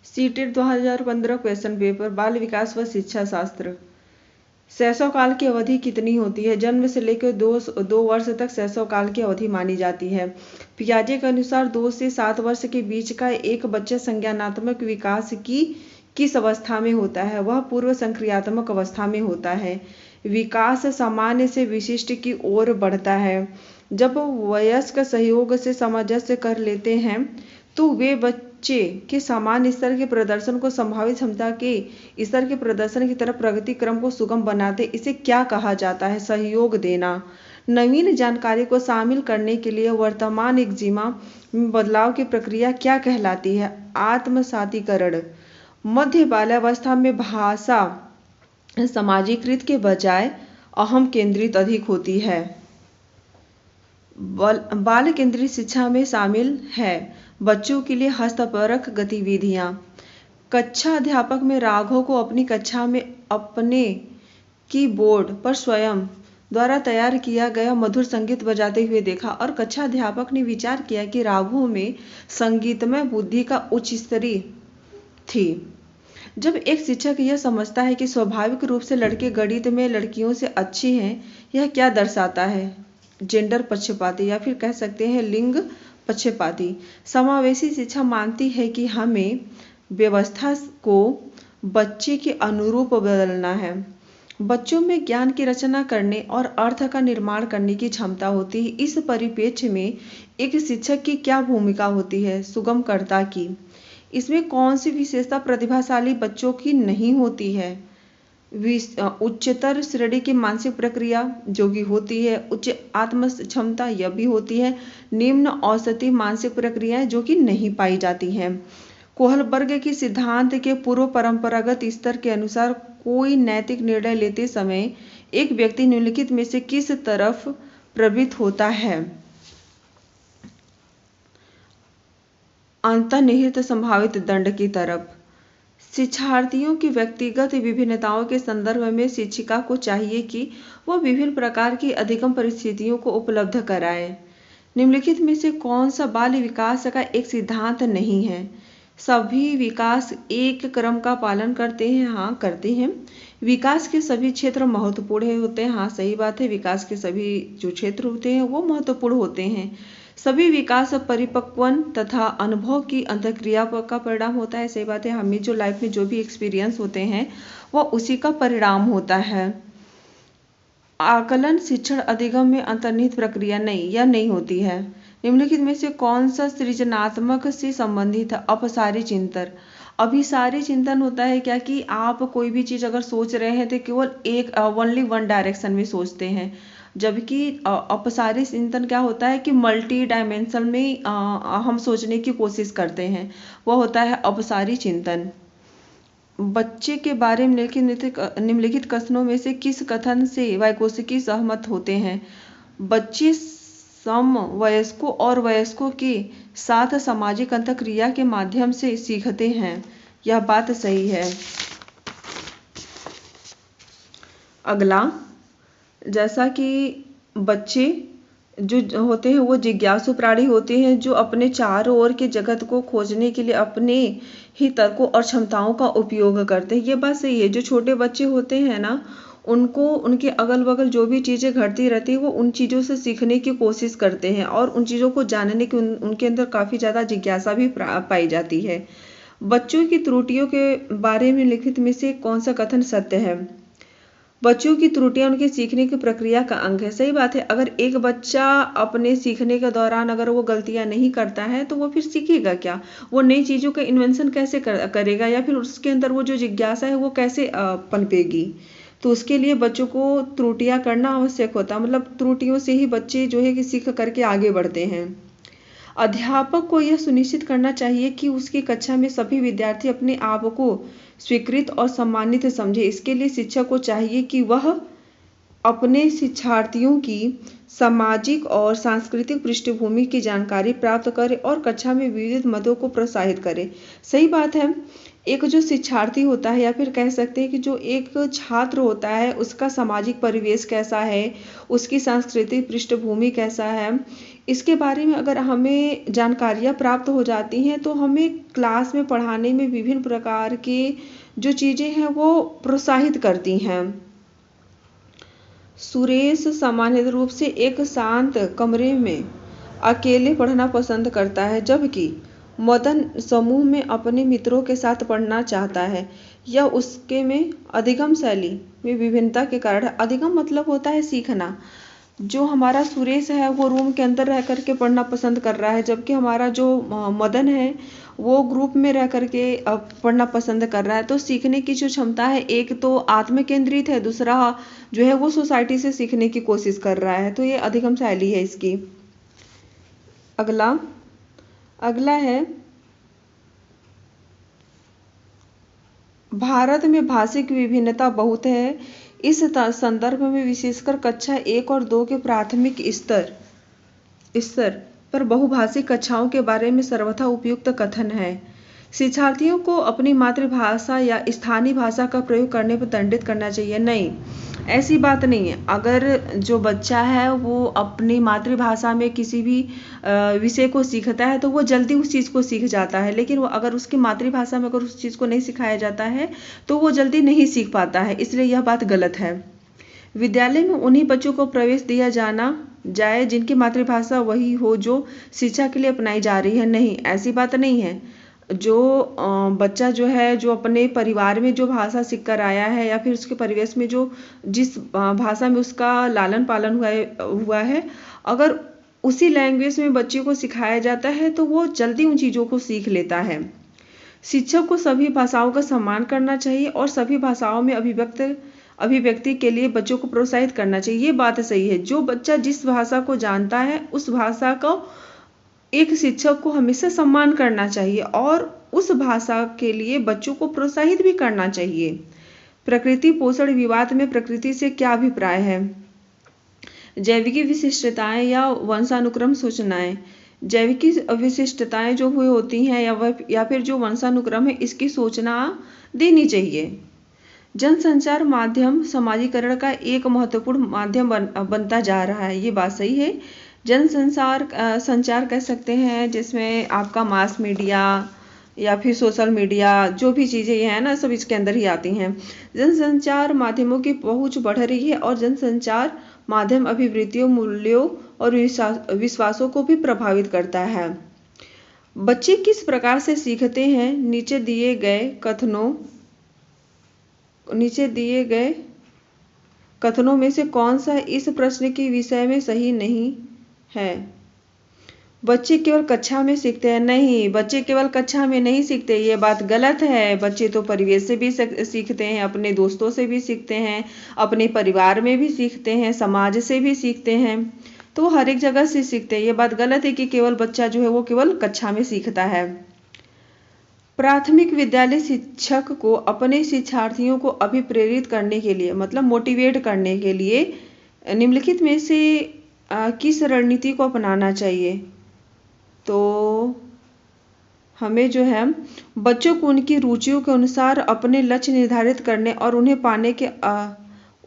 CTET 2015 question paper बाल विकास व शिक्षा शास्त्र। शैशव काल की अवधि कितनी होती है? जन्म से लेकर 2 वर्ष तक शैशव काल की अवधि मानी जाती है। पियाजे के अनुसार 2 से 7 वर्ष के बीच का एक बच्चा संज्ञानात्मक विकास की किस अवस्था में होता है? वह पूर्व संक्रियात्मक अवस्था में होता है। विकास सामान्य से विशिष्ट की ओर बढ़ता है। जब वयस्क सहयोग से सामंजस्य कर लेते हैं तो वे बच्चे के सामान्य स्तर के प्रदर्शन को संभावित क्षमता के स्तर के प्रदर्शन की तरफ प्रगति क्रम को सुगम बनाते। इसे क्या कहा जाता है? सहयोग देना। नवीन जानकारी को शामिल करने के लिए वर्तमान एक्जिमा में बदलाव की प्रक्रिया क्या कहलाती है? आत्मसातीकरण। मध्य बाल्यावस्था में भाषा समाजीकृत के बजाय अहम केंद्रित अधिक होती है। बाल केंद्रित शिक्षा में शामिल है बच्चों के लिए हस्तपरक गतिविधियां। कक्षा अध्यापक में राघव को अपनी कक्षा में अपने कीबोर्ड पर स्वयं द्वारा तैयार किया गया मधुर संगीत बजाते हुए देखा और कक्षा अध्यापक ने विचार किया कि राघव में संगीतमय बुद्धि का उच्च स्तरीय थी। जब एक शिक्षक यह समझता है कि स्वाभाविक रूप से लड़के गणित में लड़कियों से अच्छे हैं, यह क्या दर्शाता है? जेंडर पक्षपाती या फिर कह सकते हैं लिंग पक्षपाती। समावेशी शिक्षा मानती है कि हमें व्यवस्था को बच्चे के अनुरूप बदलना है। बच्चों में ज्ञान की रचना करने और अर्थ का निर्माण करने की क्षमता होती है। इस परिप्रेक्ष्य में एक शिक्षक की क्या भूमिका होती है? सुगमकर्ता की। इसमें कौन सी विशेषता प्रतिभाशाली बच्चों की नहीं होती है? उच्चतर श्रेणी की मानसिक प्रक्रिया जो कि होती है, उच्च आत्म क्षमता यह भी होती है। निम्न औसती मानसिक प्रक्रियाएं जो कि नहीं पाई जाती हैं। कोहलबर्ग के सिद्धांत के पूर्व परंपरागत स्तर के अनुसार कोई नैतिक निर्णय लेते समय एक व्यक्ति निम्नलिखित में से किस तरफ प्रवृत्त होता है? अंतर्निहित संभावित दंड की तरफ। शिक्षार्थियों की व्यक्तिगत विभिन्नताओं के संदर्भ में शिक्षिका को चाहिए कि वह विभिन्न प्रकार की अधिगम परिस्थितियों को उपलब्ध कराए। निम्नलिखित में से कौन सा बाल विकास का एक सिद्धांत नहीं है? सभी विकास एक क्रम का पालन करते हैं। हाँ, करते हैं। विकास के सभी क्षेत्र महत्वपूर्ण होते हैं। हाँ, सही बात है। विकास के सभी जो क्षेत्र होते हैं वो महत्वपूर्ण होते हैं। सभी विकास परिपक्वन तथा अनुभव की अंतःक्रिया का परिणाम होता है। सही बात है। हमें जो लाइफ में जो भी एक्सपीरियंस होते हैं वो उसी का परिणाम होता है। आकलन शिक्षण अधिगम में अंतर्निहित प्रक्रिया नहीं होती है। निम्नलिखित में से कौन सा सृजनात्मक से संबंधित है? अपसारी चिंतन। अभिसारी चिंतन होता है क्या कि आप कोई भी चीज अगर सोच रहे हैं तो केवल एक ओनली वन डायरेक्शन में सोचते हैं, जबकि अपसारी चिंतन क्या होता है कि मल्टी डायमेंशन में हम सोचने की कोशिश करते हैं, वह होता है अपसारी चिंतन। बच्चे के बारे में निम्नलिखित कथनों में से किस कथन से वाइकोस्की सहमत होते हैं? बच्चे समवयस्कों और वयस्कों के साथ सामाजिक अंतःक्रिया के माध्यम से सीखते हैं। यह बात सही है। अगला, जैसा कि बच्चे जो होते हैं वो जिज्ञासु प्राणी होते हैं जो अपने चारों ओर के जगत को खोजने के लिए अपने ही तर्कों और क्षमताओं का उपयोग करते हैं। ये बात सही है। जो छोटे बच्चे होते हैं ना, उनको उनके अगल बगल जो भी चीज़ें घटती रहती है वो उन चीज़ों से सीखने की कोशिश करते हैं और उन चीज़ों को जानने की उनके अंदर काफ़ी ज़्यादा जिज्ञासा भी पाई जाती है। बच्चों की त्रुटियों के बारे में लिखित में से कौन सा कथन सत्य है? बच्चों की त्रुटियां उनके सीखने की प्रक्रिया का अंग है। सही बात है। अगर एक बच्चा अपने सीखने के दौरान अगर वो गलतियां नहीं करता है तो वो फिर सीखेगा क्या? वो नई चीज़ों का इन्वेंशन कैसे करेगा या फिर उसके अंदर वो जो जिज्ञासा है वो कैसे पनपेगी? तो उसके लिए बच्चों को त्रुटियां करना आवश्यक होता है। मतलब त्रुटियों से ही बच्चे जो है कि सीख करके आगे बढ़ते हैं। अध्यापक को यह सुनिश्चित करना चाहिए कि उसकी कक्षा में सभी विद्यार्थी अपने आप को स्वीकृत और सम्मानित समझे। इसके लिए शिक्षक को चाहिए कि वह अपने शिक्षार्थियों की सामाजिक और सांस्कृतिक पृष्ठभूमि की जानकारी प्राप्त करे और कक्षा में विविध मतों को प्रोत्साहित करे। सही बात है। एक जो शिक्षार्थी होता है या फिर कह सकते हैं कि जो एक छात्र होता है उसका सामाजिक परिवेश कैसा है, उसकी सांस्कृतिक पृष्ठभूमि कैसा है, इसके बारे में अगर हमें जानकारियाँ प्राप्त हो जाती हैं तो हमें क्लास में पढ़ाने में विभिन्न प्रकार के जो चीज़ें हैं वो प्रोत्साहित करती हैं। सुरेश सामान्य रूप से एक शांत कमरे में अकेले पढ़ना पसंद करता है, जबकि मदन समूह में अपने मित्रों के साथ पढ़ना चाहता है। यह उसके में अधिगम शैली में विभिन्नता के कारण, अधिगम मतलब होता है सीखना। जो हमारा सुरेश है वो रूम के अंदर रह करके पढ़ना पसंद कर रहा है, जबकि हमारा जो मदन है वो ग्रुप में रह करके पढ़ना पसंद कर रहा है। तो सीखने की जो क्षमता है, एक तो आत्म केंद्रित है, दूसरा जो है वो सोसाइटी से सीखने की कोशिश कर रहा है। तो ये अधिगम शैली है इसकी। अगला है भारत में भाषिक विभिन्नता बहुत है। इस संदर्भ में विशेषकर कक्षा 1 और 2 के प्राथमिक स्तर पर बहुभाषिक कक्षाओं के बारे में सर्वथा उपयुक्त कथन है। शिक्षार्थियों को अपनी मातृभाषा या स्थानीय भाषा का प्रयोग करने पर दंडित करना चाहिए, नहीं, ऐसी बात नहीं है। अगर जो बच्चा है वो अपनी मातृभाषा में किसी भी विषय को सीखता है तो वो जल्दी उस चीज़ को सीख जाता है, लेकिन वो अगर उसकी मातृभाषा में अगर उस चीज़ को नहीं सिखाया जाता है तो वो जल्दी नहीं सीख पाता है, इसलिए यह बात गलत है। विद्यालय में उन्हीं बच्चों को प्रवेश दिया जाए जिनकी मातृभाषा वही हो जो शिक्षा के लिए अपनाई जा रही है, नहीं, ऐसी बात नहीं है। जो बच्चा जो है जो अपने परिवार में जो भाषा सीख कर आया है या फिर उसके परिवेश में जो जिस भाषा में उसका लालन पालन हुआ है, अगर उसी लैंग्वेज में बच्चे को सिखाया जाता है तो वो जल्दी उन चीज़ों को सीख लेता है। शिक्षक को सभी भाषाओं का सम्मान करना चाहिए और सभी भाषाओं में अभिव्यक्ति के लिए बच्चों को प्रोत्साहित करना चाहिए। ये बात सही है। जो बच्चा जिस भाषा को जानता है उस भाषा को एक शिक्षक को हमेशा सम्मान करना चाहिए और उस भाषा के लिए बच्चों को प्रोत्साहित भी करना चाहिए। प्रकृति पोषण विवाद में प्रकृति से क्या अभिप्राय है? जैविकी विशिष्टताएं या वंशानुक्रम सूचनाएं। जैविकी विशिष्टताएं जो हुई होती हैं या फिर जो वंशानुक्रम है, इसकी सूचना देनी चाहिए। जनसंचार माध्यम समाजीकरण का एक महत्वपूर्ण माध्यम बनता जा रहा है, ये बात सही है। संचार कह सकते हैं जिसमें आपका मास मीडिया या फिर सोशल मीडिया, जो भी चीज़ें ये हैं ना, सब इसके अंदर ही आती हैं। जनसंचार माध्यमों की पहुंच बढ़ रही है और जनसंचार माध्यम अभिवृत्तियों, मूल्यों और विश्वासों को भी प्रभावित करता है। बच्चे किस प्रकार से सीखते हैं? नीचे दिए गए कथनों में से कौन सा इस प्रश्न के विषय में सही नहीं है? बच्चे केवल कक्षा में सीखते हैं, नहीं, बच्चे केवल कक्षा में नहीं सीखते, ये बात गलत है। बच्चे तो परिवेश से भी सीखते हैं, अपने दोस्तों से भी सीखते हैं, अपने परिवार में भी सीखते हैं, समाज से भी सीखते हैं, तो हर एक जगह से सीखते हैं। ये बात गलत है कि केवल बच्चा जो है वो केवल कक्षा में सीखता है। प्राथमिक विद्यालय शिक्षक को अपने शिक्षार्थियों को अभिप्रेरित करने के लिए, मतलब मोटिवेट करने के लिए निम्नलिखित में से किस रणनीति को अपनाना चाहिए? तो हमें जो है बच्चों को उनकी रुचियों के अनुसार अपने लक्ष्य निर्धारित करने और उन्हें पाने के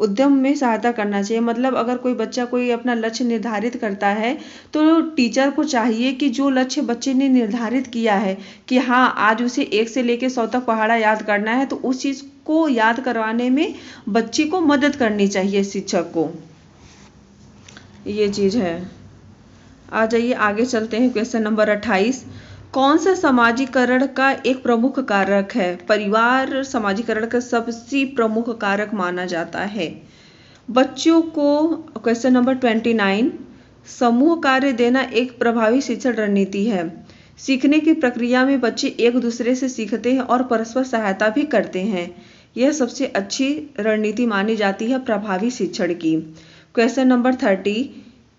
उद्यम में सहायता करना चाहिए। मतलब अगर कोई बच्चा कोई अपना लक्ष्य निर्धारित करता है तो टीचर को चाहिए कि जो लक्ष्य बच्चे ने निर्धारित किया है कि हाँ, आज उसे 1 से लेकर 100 तक पहाड़ा याद करना है, तो उस चीज़ को याद करवाने में बच्चे को मदद करनी चाहिए शिक्षक को। ये चीज़ है। आ जाइए आगे चलते हैं। क्वेश्चन नंबर 28, कौन सा समाजीकरण का एक प्रमुख कारक है? परिवार समाजीकरण का सबसे प्रमुख कारक माना जाता है। बच्चों को क्वेश्चन नंबर 29, समूह कार्य देना एक प्रभावी शिक्षण रणनीति है। सीखने की प्रक्रिया में बच्चे एक दूसरे से सीखते हैं और परस्पर सहायता भी करते हैं। यह सबसे अच्छी रणनीति मानी जाती है प्रभावी शिक्षण की। क्वेश्चन नंबर 30,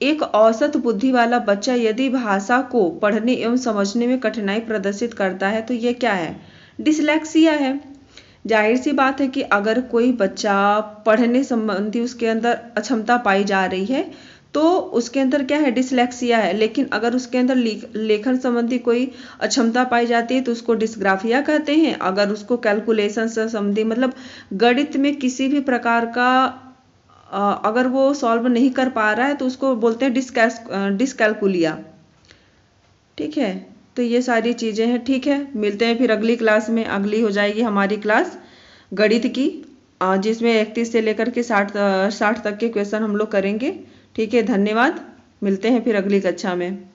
एक औसत बुद्धि वाला बच्चा यदि भाषा को पढ़ने एवं समझने में कठिनाई प्रदर्शित करता है तो यह क्या है? डिसलेक्सिया है। जाहिर सी बात है कि अगर कोई बच्चा पढ़ने संबंधी उसके अंदर अक्षमता पाई जा रही है तो उसके अंदर क्या है? डिसलेक्सिया है। लेकिन अगर उसके अंदर लेखन संबंधी कोई अक्षमता पाई जाती है तो उसको डिस्ग्राफिया कहते हैं। अगर उसको कैलकुलेशन से संबंधी, मतलब गणित में किसी भी प्रकार का अगर वो सॉल्व नहीं कर पा रहा है तो उसको बोलते हैं डिसकैलकुलिया। ठीक है, तो ये सारी चीज़ें हैं। ठीक है, मिलते हैं फिर अगली क्लास में। अगली हो जाएगी हमारी क्लास गणित की, जिसमें 31 से लेकर के 60 तक के क्वेश्चन हम लोग करेंगे। ठीक है, धन्यवाद। मिलते हैं फिर अगली कक्षा में।